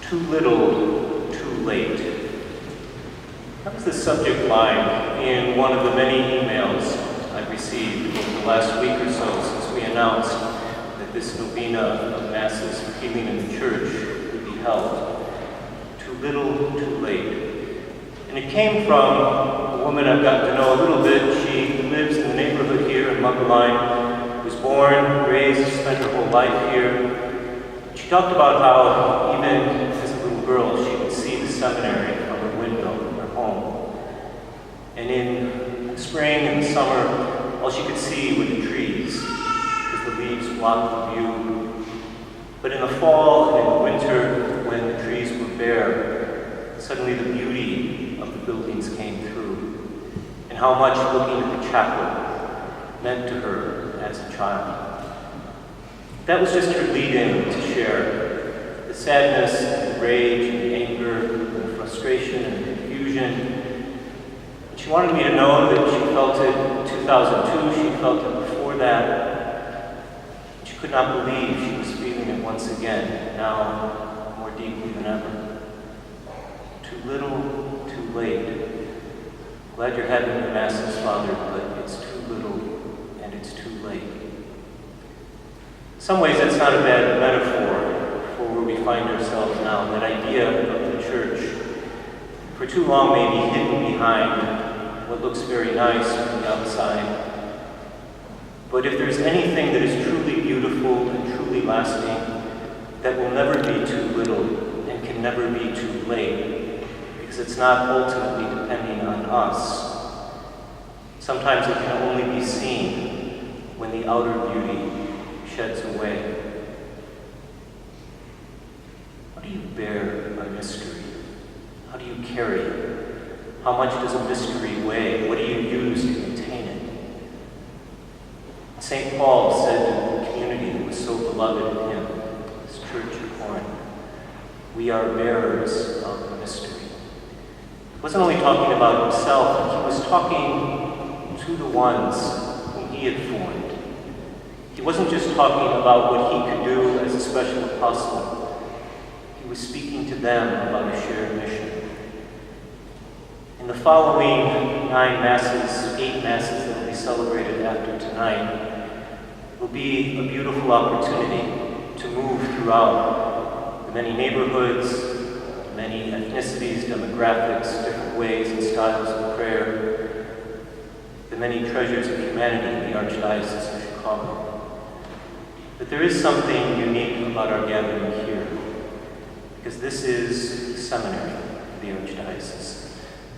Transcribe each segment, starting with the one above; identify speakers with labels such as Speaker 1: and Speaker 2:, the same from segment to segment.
Speaker 1: Too little, too late. That was the subject line in one of the many emails I've received over the last week or so since we announced that this novena of Masses for healing in the church would be held. Too little, too late. And it came from a woman I've gotten to know a little bit. She lives in the neighborhood here in Muggeline, was born, raised, spent her whole life here. She talked about how even as a little girl she could see the seminary from her window in her home. And in the spring and the summer, all she could see were the trees because the leaves blocked the view. But in the fall and in the winter, when the trees were bare, suddenly the beauty of the buildings came through, and how much looking at the chapel meant to her as a child. That was just her lead-in to share the sadness, and the rage, and the anger, and the frustration, and the confusion. She wanted me to know that she felt it in 2002, she felt it before that. She could not believe she was feeling it once again, now more deeply than ever. Too little, too late. Glad you're having your Masses, Father, but it's too little and it's too late. In some ways, that's not a bad metaphor for where we find ourselves now. That idea of the church, for too long, may be hidden behind what looks very nice from the outside. But if there's anything that is truly beautiful and truly lasting, that will never be too little and can never be too late, because it's not ultimately depending on us. Sometimes it can only be seen when the outer beauty sheds away. How do you bear a mystery? How do you carry it? How much does a mystery weigh? What do you use to contain it? St. Paul said to the community that was so beloved of him, this church at Corinth, we are bearers of the mystery. He wasn't only talking about himself, he was talking to the ones whom he had formed. He wasn't just talking about what he could do as a special apostle. He was speaking to them about a shared mission. In the following 8 masses that will be celebrated after tonight, will be a beautiful opportunity to move throughout the many neighborhoods, many ethnicities, demographics, different ways and styles of prayer, the many treasures of humanity in the Archdiocese of Chicago. But there is something unique about our gathering here, because this is the seminary of the Archdiocese.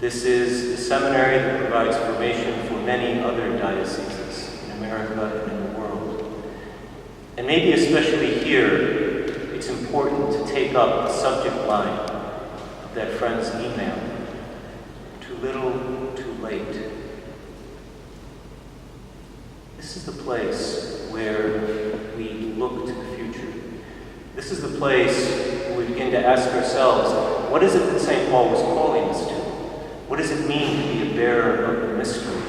Speaker 1: This is the seminary that provides formation for many other dioceses in America and in the world. And maybe especially here, it's important to take up the subject line of that friend's email. Too little, too late. This is the place where we look to the future. This is the place where we begin to ask ourselves, what is it that St. Paul was calling us to? What does it mean to be a bearer of the mystery?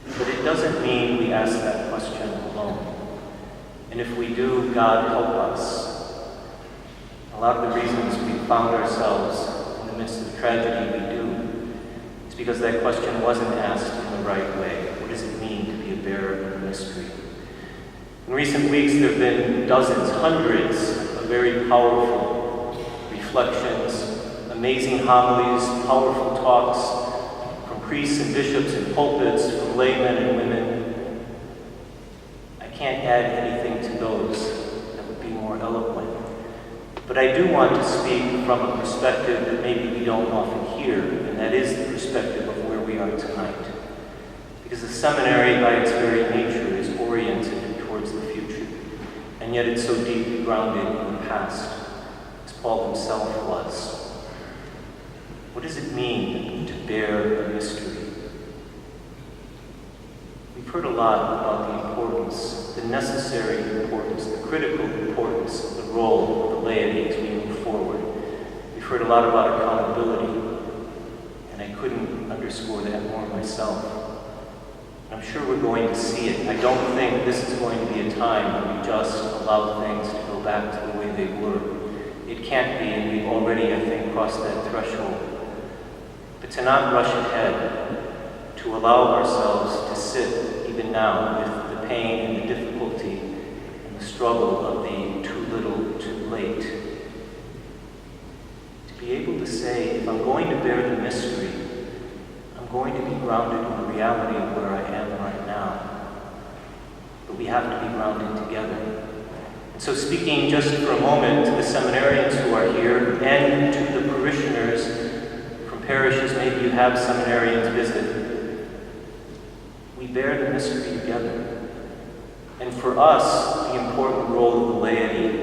Speaker 1: But it doesn't mean we ask that question alone. And if we do, God help us. A lot of the reasons we found ourselves in the midst of tragedy we do is because that question wasn't asked in the right way. What does it mean to be a bearer of the mystery? In recent weeks, there have been dozens, hundreds of very powerful reflections, amazing homilies, powerful talks from priests and bishops in pulpits, from laymen and women. I can't add anything to those that would be more eloquent. But I do want to speak from a perspective that maybe we don't often hear, and that is the perspective of where we are tonight. Because the seminary, by its very nature, is oriented towards the future, and yet it's so deeply grounded in the past, as Paul himself was. What does it mean to bear a mystery? We've heard a lot about the importance, the necessary importance, the critical importance of the role of the laity as we move forward. We've heard a lot about accountability, and I couldn't underscore that more myself. I'm sure we're going to see it. I don't think this is going to be a time when we just allow things to go back to the way they were. it can't be, and we've already, I think, crossed that threshold. But to not rush ahead, to allow ourselves to sit even now with the pain and the difficulty and the struggle of the too little, too late. To be able to say, if I'm going to bear the mystery, I'm going to be grounded in the reality of where I am right now. But we have to be grounded together. And so speaking just for a moment to the seminarians who are here and to the parishioners from parishes maybe you have seminarians visit, we bear the mystery together. And for us, the important role of the laity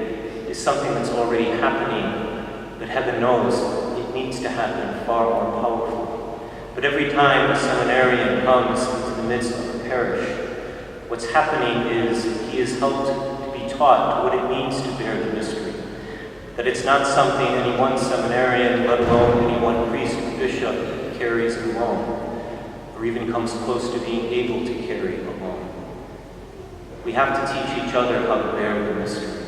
Speaker 1: is something that's already happening, but heaven knows it needs to happen far more powerful. But every time a seminarian comes into the midst of a parish, what's happening is he is helped to be taught what it means to bear the mystery. That it's not something any one seminarian, let alone any one priest or bishop, carries alone, or even comes close to being able to carry alone. We have to teach each other how to bear the mystery.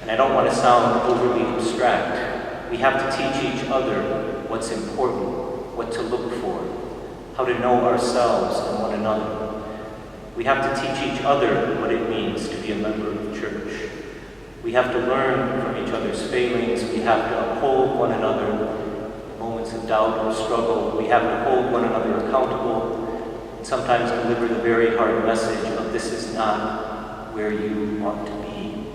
Speaker 1: And I don't want to sound overly abstract. We have to teach each other what's important, what to look for, how to know ourselves and one another. We have to teach each other what it means to be a member of the church. We have to learn from each other's failings. We have to uphold one another in moments of doubt or struggle. We have to hold one another accountable and sometimes deliver the very hard message of this is not where you want to be.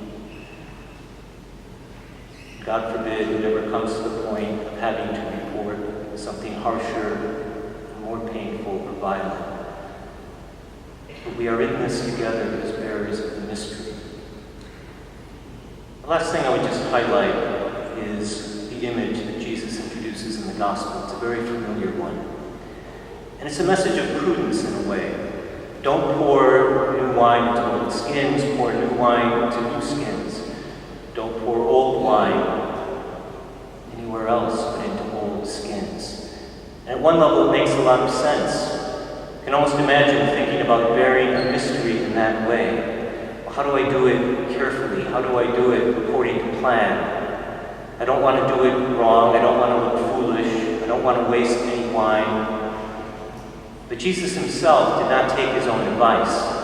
Speaker 1: God forbid it ever comes to the point of having to report something harsher, more painful, or violent. But we are in this together as bearers of the mystery. The last thing I would just highlight is the image that Jesus introduces in the gospel. It's a very familiar one. And it's a message of prudence in a way. Don't pour new wine into old skins, pour new wine into new skins. Don't pour old wine anywhere else but into old skins. And at one level, it makes a lot of sense. You can almost imagine thinking about bearing a mystery in that way. Well, how do I do it carefully? How do I do it according to plan? I don't want to do it wrong. I don't want to look foolish. I don't want to waste any wine. But Jesus himself did not take his own advice.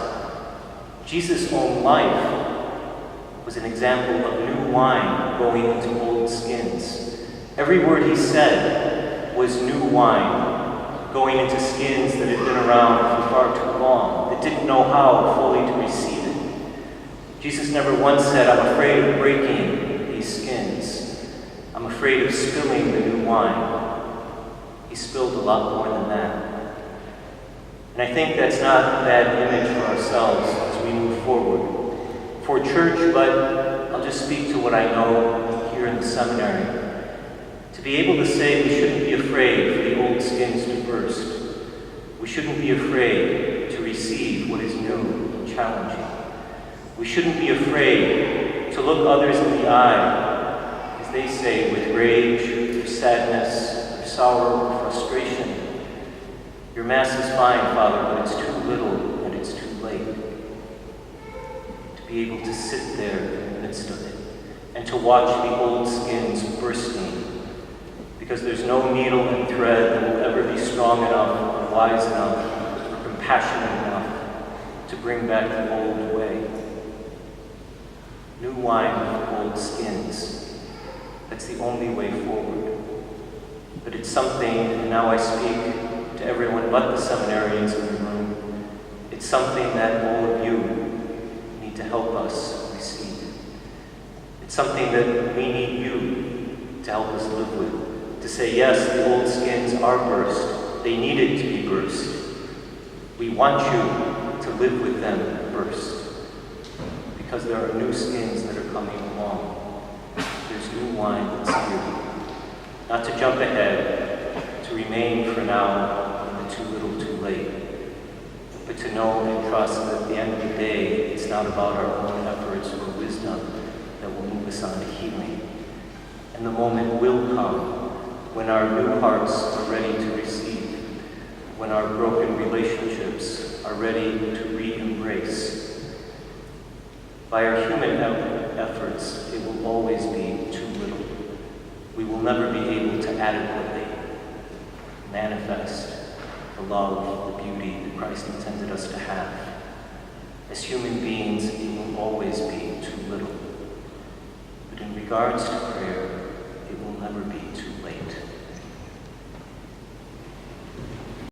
Speaker 1: Jesus' own life was an example of new wine going into old skins. Every word he said was new wine going into skins that had been around for far too long, that didn't know how fully to receive it. Jesus never once said, I'm afraid of breaking these skins. I'm afraid of spilling the new wine. He spilled a lot more than that. And I think that's not a bad image for ourselves as we move forward. For church, but I'll just speak to what I know here in the seminary. To be able to say we shouldn't be afraid for the old skins to burst. We shouldn't be afraid to receive what is new and challenging. We shouldn't be afraid to look others in the eye, as they say, with rage, or sadness, or sorrow, or frustration. Your Mass is fine, Father, but it's too little and it's too late. Be able to sit there in the midst of it and to watch the old skins bursting, because there's no needle and thread that will ever be strong enough or wise enough or compassionate enough to bring back the old way. New wine with old skins. That's the only way forward. But it's something, and now I speak to everyone but the seminarians in the room, it's something that all of you to help us receive. It's something that we need you to help us live with. To say, yes, the old skins are burst. They needed to be burst. We want you to live with them burst. Because there are new skins that are coming along. There's new wine that's here. Not to jump ahead, to remain for now in the too little too late. But to know and trust that at the end of the day, it's not about our own efforts or wisdom that will move us on to healing. And the moment will come when our new hearts are ready to receive, when our broken relationships are ready to re-embrace. By our human efforts, it will always be too adequately manifest the love, the beauty that Christ intended us to have. As human beings, it will always be too little. But in regards to prayer, it will never be too